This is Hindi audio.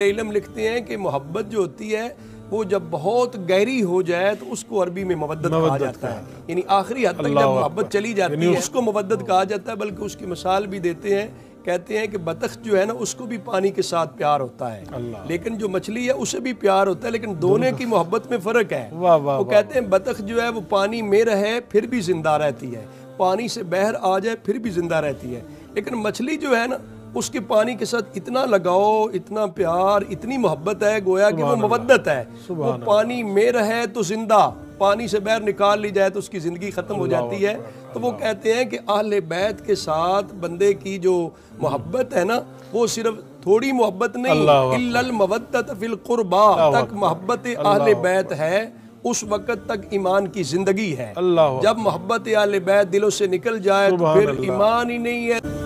इल्म लिखते हैं कि मोहब्बत जो होती है वो जब बहुत गहरी हो जाए तो उसको अरबी में मवद्दत कहा जाता है। यानी आखिरी हद तक जब मोहब्बत चली जाती है उसको मवद्दत कहा जाता है। बल्कि उसकी मिसाल भी देते हैं, कहते हैं कि बतख जो है ना उसको भी पानी के साथ प्यार होता है, लेकिन जो मछली है उसे भी प्यार होता है, लेकिन दोनों की मोहब्बत में फ़र्क है। वो कहते हैं बतख जो है वो पानी में रहे फिर भी जिंदा रहती है, पानी से बाहर आ जाए फिर भी जिंदा रहती है। लेकिन मछली जो है ना उसके पानी के साथ इतना लगाओ, इतना प्यार, इतनी मोहब्बत है, गोया कि वो मवद्दत है। वो पानी में रहे तो जिंदा, पानी से बाहर निकाल ली जाए तो उसकी ज़िंदगी ख़त्म हो जाती है। तो वो कहते हैं कि अहले बैत के साथ बंदे की जो मोहब्बत है ना वो सिर्फ थोड़ी मोहब्बत नहीं, इल्लल मवद्दत फिल कुर्बा तक मोहब्बत अहले बैत है, उस वक़्त तक ईमान की ज़िंदगी है। जब मोहब्बत अहले बैत दिलों से निकल जाए तो फिर ईमान ही नहीं है।